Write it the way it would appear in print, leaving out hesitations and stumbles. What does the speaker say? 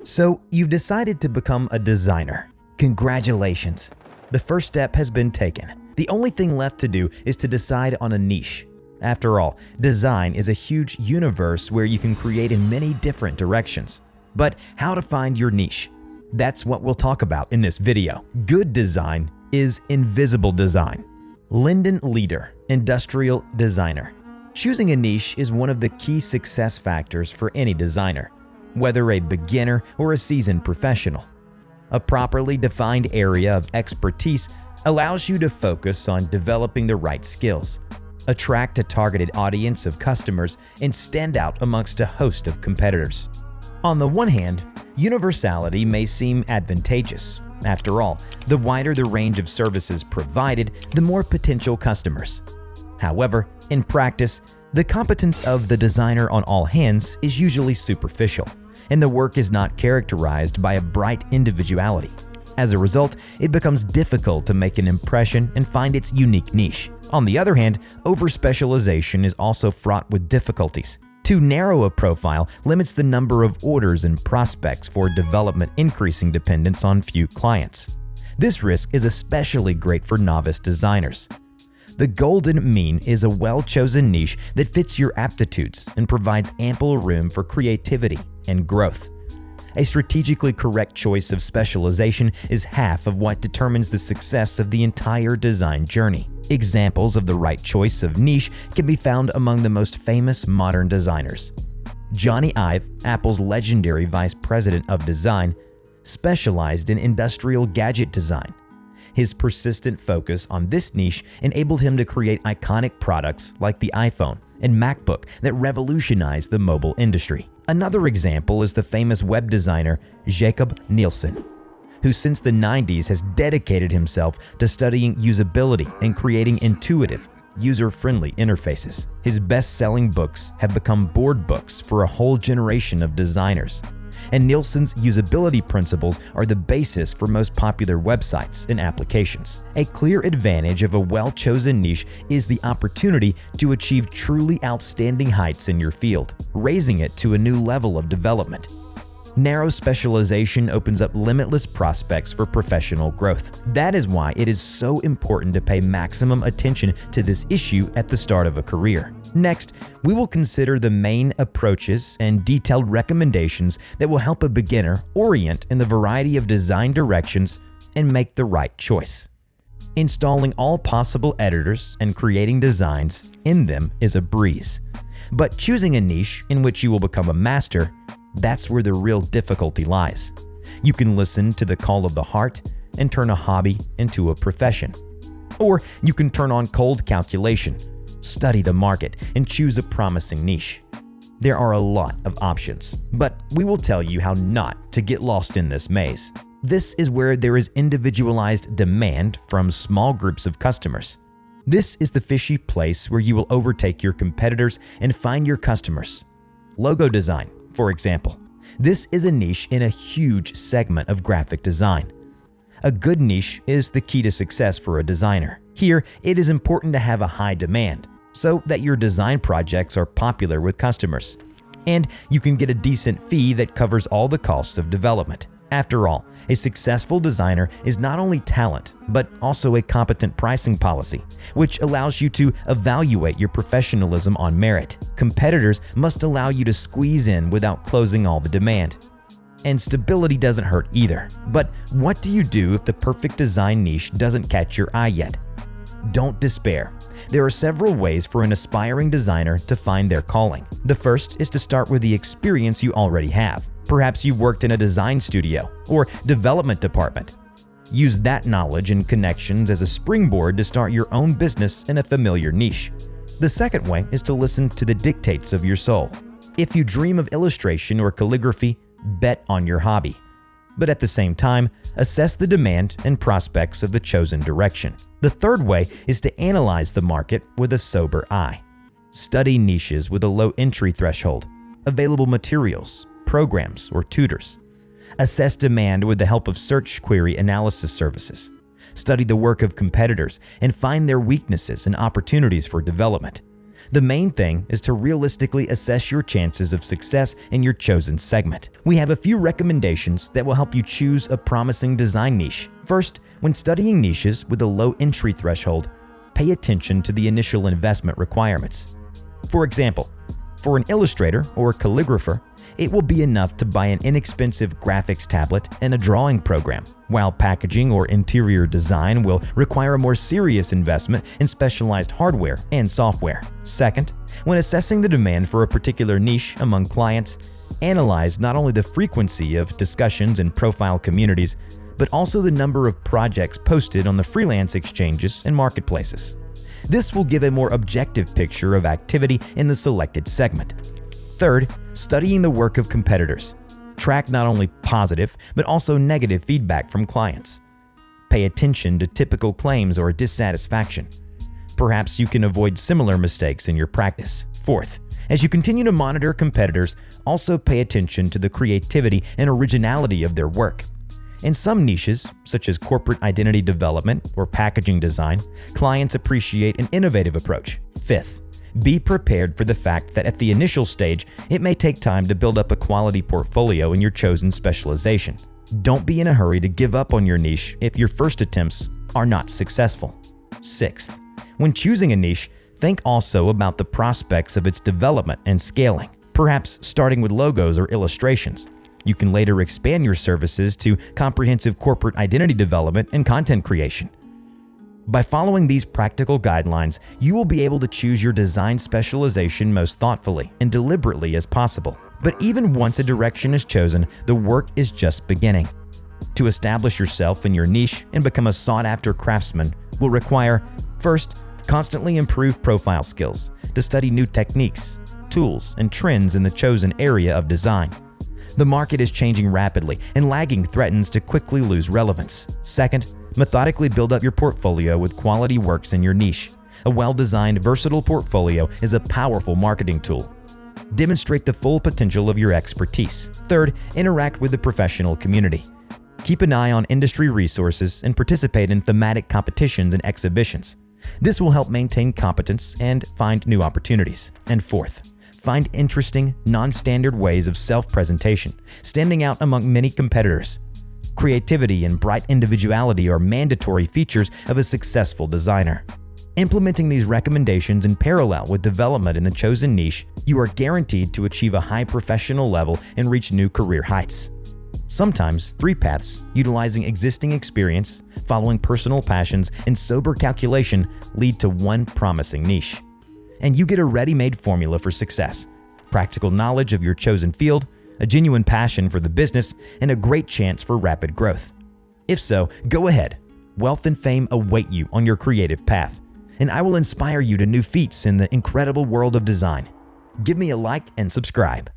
So you've decided to become a designer. Congratulations! The first step has been taken. The only thing left to do is to decide on a niche. After all, design is a huge universe where you can create in many different directions. But how to find your niche? That's what we'll talk about in this video. Good design is invisible design. Lyndon Leader, industrial designer. Choosing a niche is one of the key success factors for any designer, whether a beginner or a seasoned professional. A properly defined area of expertise allows you to focus on developing the right skills, attract a targeted audience of customers, and stand out amongst a host of competitors. On the one hand, universality may seem advantageous. After all, the wider the range of services provided, the more potential customers. However, in practice, the competence of the designer on all hands is usually superficial, and the work is not characterized by a bright individuality. As a result, it becomes difficult to make an impression and find its unique niche. On the other hand, over-specialization is also fraught with difficulties. Too narrow a profile limits the number of orders and prospects for development, increasing dependence on few clients. This risk is especially great for novice designers. The golden mean is a well-chosen niche that fits your aptitudes and provides ample room for creativity and growth. A strategically correct choice of specialization is half of what determines the success of the entire design journey. Examples of the right choice of niche can be found among the most famous modern designers. Jony Ive, Apple's legendary vice president of design, specialized in industrial gadget design. His persistent focus on this niche enabled him to create iconic products like the iPhone and MacBook that revolutionized the mobile industry. Another example is the famous web designer Jakob Nielsen, who since the 90s has dedicated himself to studying usability and creating intuitive, user-friendly interfaces. His best-selling books have become board books for a whole generation of designers, and Nielsen's usability principles are the basis for most popular websites and applications. A clear advantage of a well-chosen niche is the opportunity to achieve truly outstanding heights in your field, raising it to a new level of development. Narrow specialization opens up limitless prospects for professional growth. That is why it is so important to pay maximum attention to this issue at the start of a career. Next, we will consider the main approaches and detailed recommendations that will help a beginner orient in the variety of design directions and make the right choice. Installing all possible editors and creating designs in them is a breeze. But choosing a niche in which you will become a master, that's where the real difficulty lies. You can listen to the call of the heart and turn a hobby into a profession. Or you can turn on cold calculation, study the market, and choose a promising niche. There are a lot of options, but we will tell you how not to get lost in this maze. This is where there is individualized demand from small groups of customers. This is the fishy place where you will overtake your competitors and find your customers. Logo design, for example. This is a niche in a huge segment of graphic design. A good niche is the key to success for a designer. Here, it is important to have a high demand so that your design projects are popular with customers, and you can get a decent fee that covers all the costs of development. After all, a successful designer is not only talent, but also a competent pricing policy, which allows you to evaluate your professionalism on merit. Competitors must allow you to squeeze in without closing all the demand. And stability doesn't hurt either. But what do you do if the perfect design niche doesn't catch your eye yet? Don't despair. There are several ways for an aspiring designer to find their calling. The first is to start with the experience you already have. Perhaps you worked in a design studio or development department. Use that knowledge and connections as a springboard to start your own business in a familiar niche. The second way is to listen to the dictates of your soul. If you dream of illustration or calligraphy, bet on your hobby. But at the same time, assess the demand and prospects of the chosen direction. The third way is to analyze the market with a sober eye. Study niches with a low entry threshold, available materials, programs, or tutors. Assess demand with the help of search query analysis services. Study the work of competitors and find their weaknesses and opportunities for development. The main thing is to realistically assess your chances of success in your chosen segment. We have a few recommendations that will help you choose a promising design niche. First, when studying niches with a low entry threshold, pay attention to the initial investment requirements. For example, for an illustrator or calligrapher, it will be enough to buy an inexpensive graphics tablet and a drawing program, while packaging or interior design will require a more serious investment in specialized hardware and software. Second, when assessing the demand for a particular niche among clients, analyze not only the frequency of discussions in profile communities, but also the number of projects posted on the freelance exchanges and marketplaces. This will give a more objective picture of activity in the selected segment. Third, studying the work of competitors. Track not only positive, but also negative feedback from clients. Pay attention to typical claims or dissatisfaction. Perhaps you can avoid similar mistakes in your practice. Fourth, as you continue to monitor competitors, also pay attention to the creativity and originality of their work. In some niches, such as corporate identity development or packaging design, clients appreciate an innovative approach. Fifth, be prepared for the fact that at the initial stage, it may take time to build up a quality portfolio in your chosen specialization. Don't be in a hurry to give up on your niche if your first attempts are not successful. Sixth, when choosing a niche, think also about the prospects of its development and scaling, perhaps starting with logos or illustrations. You can later expand your services to comprehensive corporate identity development and content creation. By following these practical guidelines, you will be able to choose your design specialization most thoughtfully and deliberately as possible. But even once a direction is chosen, the work is just beginning. To establish yourself in your niche and become a sought-after craftsman will require, first, constantly improve profile skills, to study new techniques, tools, and trends in the chosen area of design. The market is changing rapidly, and lagging threatens to quickly lose relevance. Second, methodically build up your portfolio with quality works in your niche. A well-designed, versatile portfolio is a powerful marketing tool. Demonstrate the full potential of your expertise. Third, interact with the professional community. Keep an eye on industry resources and participate in thematic competitions and exhibitions. This will help maintain competence and find new opportunities. And fourth, find interesting, non-standard ways of self-presentation, standing out among many competitors. Creativity and bright individuality are mandatory features of a successful designer. Implementing these recommendations in parallel with development in the chosen niche, you are guaranteed to achieve a high professional level and reach new career heights. Sometimes 3 paths, utilizing existing experience, following personal passions, and sober calculation, lead to one promising niche. And you get a ready-made formula for success: practical knowledge of your chosen field, a genuine passion for the business, and a great chance for rapid growth. If so, go ahead. Wealth and fame await you on your creative path, and I will inspire you to new feats in the incredible world of design. Give me a like and subscribe.